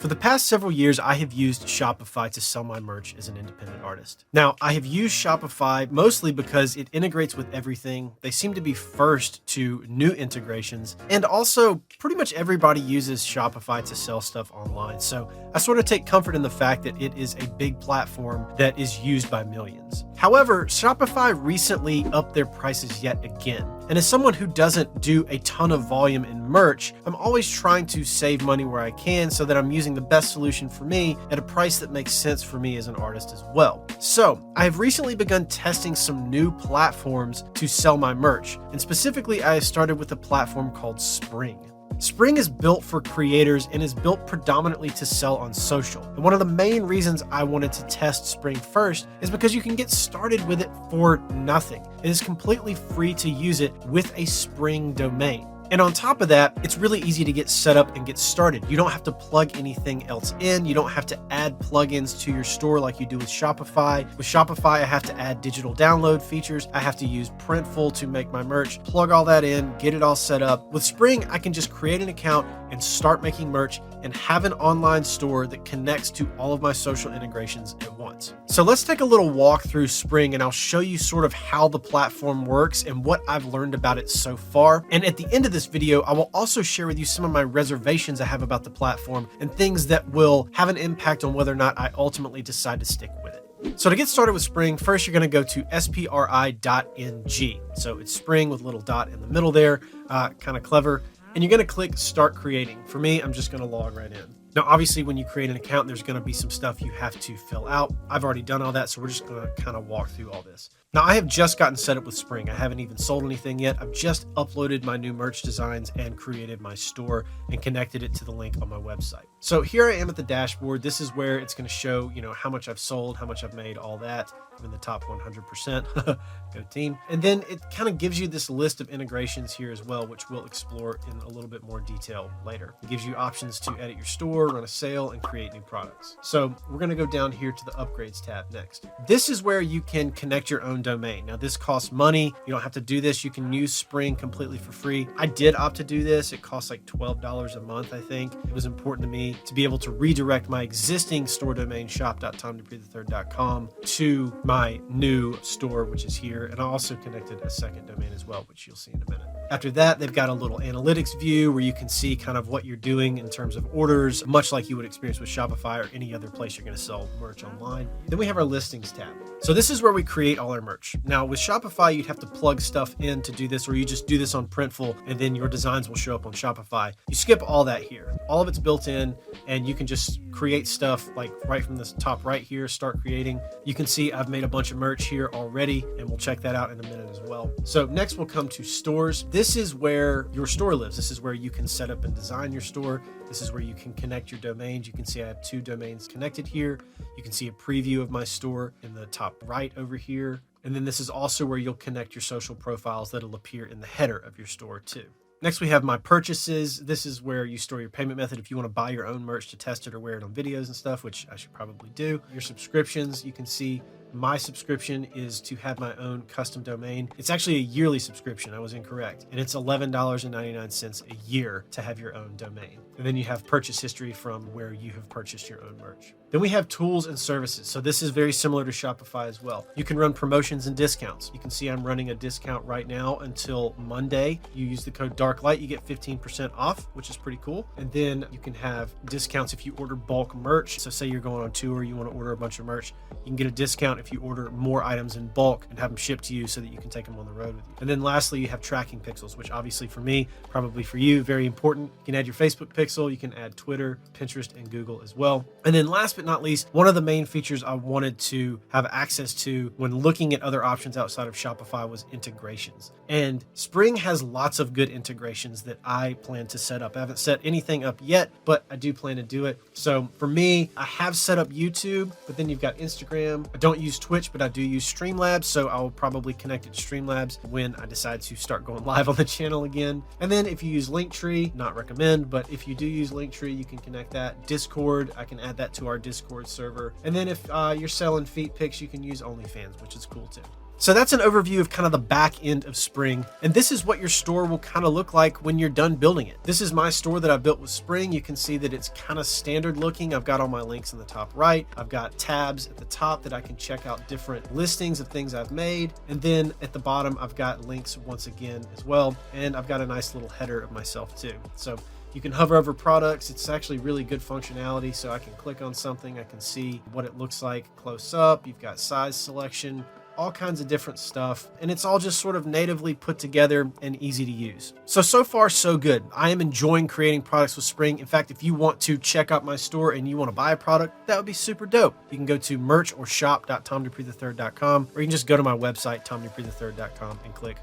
For the past several years, I have used Shopify to sell my merch as an independent artist. Now, I have used Shopify mostly because it integrates with everything. They seem to be first to new integrations, and also pretty much everybody uses Shopify to sell stuff online. So I sort of take comfort in the fact that it is a big platform that is used by millions. However, Shopify recently upped their prices yet again. And as someone who doesn't do a ton of volume in merch, I'm always trying to save money where I can so that I'm using the best solution for me at a price that makes sense for me as an artist as well. So I have recently begun testing some new platforms to sell my merch. And specifically, I started with a platform called Spring. Spring is built for creators and is built predominantly to sell on social. And one of the main reasons I wanted to test Spring first is because you can get started with it for nothing. It is completely free to use it with a Spring domain. And on top of that, it's really easy to get set up and get started. You don't have to plug anything else in. You don't have to add plugins to your store like you do with Shopify. With Shopify, I have to add digital download features. I have to use Printful to make my merch, plug all that in, get it all set up. With Spring, I can just create an account and start making merch and have an online store that connects to all of my social integrations at once. So let's take a little walk through Spring and I'll show you sort of how the platform works and what I've learned about it so far. And at the end of this video, I will also share with you some of my reservations I have about the platform and things that will have an impact on whether or not I ultimately decide to stick with it. So to get started with Spring, first you're going to go to spri.ng. So it's Spring with a little dot in the middle there, kind of clever. And you're going to click Start Creating. For me, I'm just going to log right in. Now, obviously, when you create an account, there's going to be some stuff you have to fill out. I've already done all that, so we're just going to kind of walk through all this. Now, I have just gotten set up with Spring. I haven't even sold anything yet. I've just uploaded my new merch designs and created my store and connected it to the link on my website. So here I am at the dashboard. This is where it's going to show, how much I've sold, how much I've made, all that. I'm in the top 100%. Go team. And then it kind of gives you this list of integrations here as well, which we'll explore in a little bit more detail later. It gives you options to edit your store, run a sale, and create new products. So we're going to go down here to the upgrades tab next. This is where you can connect your own domain. Now this costs money. You don't have to do this. You can use Spring completely for free. I did opt to do this. It costs like $12 a month, I think. It was important to me to be able to redirect my existing store domain, shop.tomdupree3rd.com, to my new store, which is here. And I also connected a second domain as well, which you'll see in a minute. After that, they've got a little analytics view where you can see kind of what you're doing in terms of orders, much like you would experience with Shopify or any other place you're going to sell merch online. Then we have our listings tab. So this is where we create all our merch. Now with Shopify, you'd have to plug stuff in to do this, or you just do this on Printful and then your designs will show up on Shopify. You skip all that here. All of it's built in and you can just create stuff like right from this top right here, start creating. You can see I've made a bunch of merch here already and we'll check that out in a minute as well. So next we'll come to stores. This is where your store lives. This is where you can set up and design your store. This is where you can connect your domains. You can see I have 2 domains connected here. You can see a preview of my store in the top right over here. And then this is also where you'll connect your social profiles that'll appear in the header of your store too. Next, we have my purchases. This is where you store your payment method if you want to buy your own merch to test it or wear it on videos and stuff, which I should probably do. Your subscriptions, you can see my subscription is to have my own custom domain. It's actually a yearly subscription. I was incorrect. And it's $11.99 a year to have your own domain. And then you have purchase history from where you have purchased your own merch. Then we have tools and services. So this is very similar to Shopify as well. You can run promotions and discounts. You can see I'm running a discount right now until Monday. You use the code DARKLIGHT, you get 15% off, which is pretty cool. And then you can have discounts if you order bulk merch. So say you're going on tour, you want to order a bunch of merch, you can get a discount if you order more items in bulk and have them shipped to you so that you can take them on the road with you. And then lastly, you have tracking pixels, which obviously for me, probably for you, very important. You can add your Facebook pixel, you can add Twitter, Pinterest, and Google as well. And then last but not least, one of the main features I wanted to have access to when looking at other options outside of Shopify was integrations. And Spring has lots of good integrations that I plan to set up. I haven't set anything up yet, but I do plan to do it. So for me, I have set up YouTube, but then you've got Instagram. I don't use Twitch, but I do use Streamlabs, so I will probably connect it to Streamlabs when I decide to start going live on the channel again. And then if you use Linktree, not recommend, but if you do use Linktree, you can connect that. Discord, I can add that to our Discord server. And then if you're selling feet pics, you can use OnlyFans, which is cool too. So that's an overview of kind of the back end of Spring. And this is what your store will kind of look like when you're done building it. This is my store that I built with Spring. You can see that it's kind of standard looking. I've got all my links in the top right. I've got tabs at the top that I can check out different listings of things I've made. And then at the bottom, I've got links once again as well. And I've got a nice little header of myself too. So you can hover over products. It's actually really good functionality. So I can click on something. I can see what it looks like close up. You've got size selection, all kinds of different stuff, and it's all just sort of natively put together and easy to use. So far, so good. I am enjoying creating products with Spring. In fact, if you want to check out my store and you want to buy a product, that would be super dope. You can go to merch or shop.tomdupreethird.com, or you can just go to my website, tomdupreethird.com, and click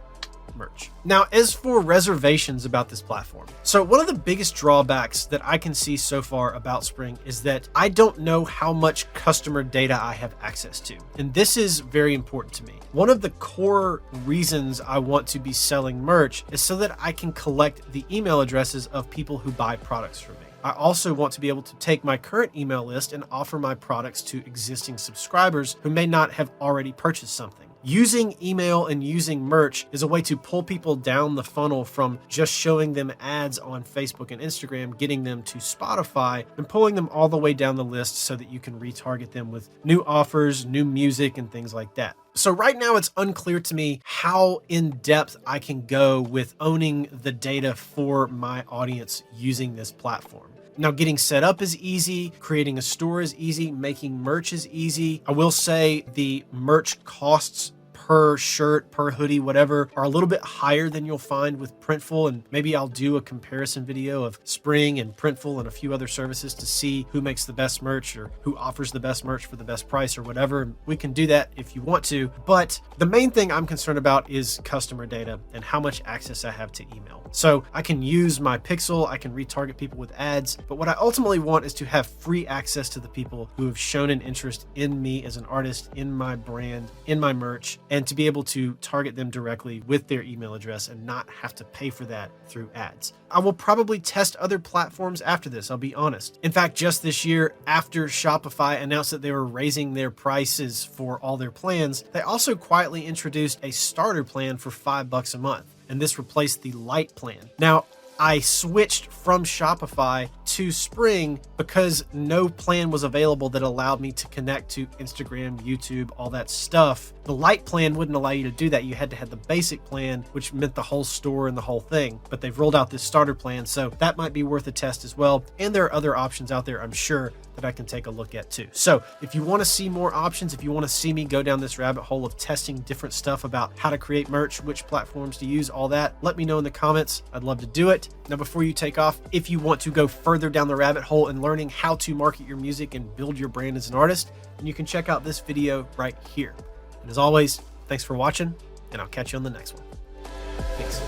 merch. Now, as for reservations about this platform, so one of the biggest drawbacks that I can see so far about Spring is that I don't know how much customer data I have access to. And this is very important to me. One of the core reasons I want to be selling merch is so that I can collect the email addresses of people who buy products from me. I also want to be able to take my current email list and offer my products to existing subscribers who may not have already purchased something. Using email and using merch is a way to pull people down the funnel from just showing them ads on Facebook and Instagram, getting them to Spotify, and pulling them all the way down the list so that you can retarget them with new offers, new music, and things like that. So right now it's unclear to me how in depth I can go with owning the data for my audience using this platform. Now, getting set up is easy, creating a store is easy, making merch is easy. I will say the merch costs per shirt, per hoodie, whatever, are a little bit higher than you'll find with Printful. And maybe I'll do a comparison video of Spring and Printful and a few other services to see who makes the best merch or who offers the best merch for the best price or whatever. We can do that if you want to. But the main thing I'm concerned about is customer data and how much access I have to email. So I can use my pixel, I can retarget people with ads, but what I ultimately want is to have free access to the people who have shown an interest in me as an artist, in my brand, in my merch, and to be able to target them directly with their email address and not have to pay for that through ads. I will probably test other platforms after this, I'll be honest. In fact, just this year, after Shopify announced that they were raising their prices for all their plans, they also quietly introduced a starter plan for $5 a month. And this replaced the Lite plan. Now, I switched from Shopify to Spring because no plan was available that allowed me to connect to Instagram, YouTube, all that stuff. The Lite plan wouldn't allow you to do that. You had to have the basic plan, which meant the whole store and the whole thing. But they've rolled out this starter plan, so that might be worth a test as well. And there are other options out there, I'm sure, that I can take a look at too. So if you want to see more options, if you want to see me go down this rabbit hole of testing different stuff about how to create merch, which platforms to use, all that, let me know in the comments. I'd love to do it. Now, before you take off, if you want to go further down the rabbit hole in learning how to market your music and build your brand as an artist, then you can check out this video right here. And as always, thanks for watching, and I'll catch you on the next one. Peace.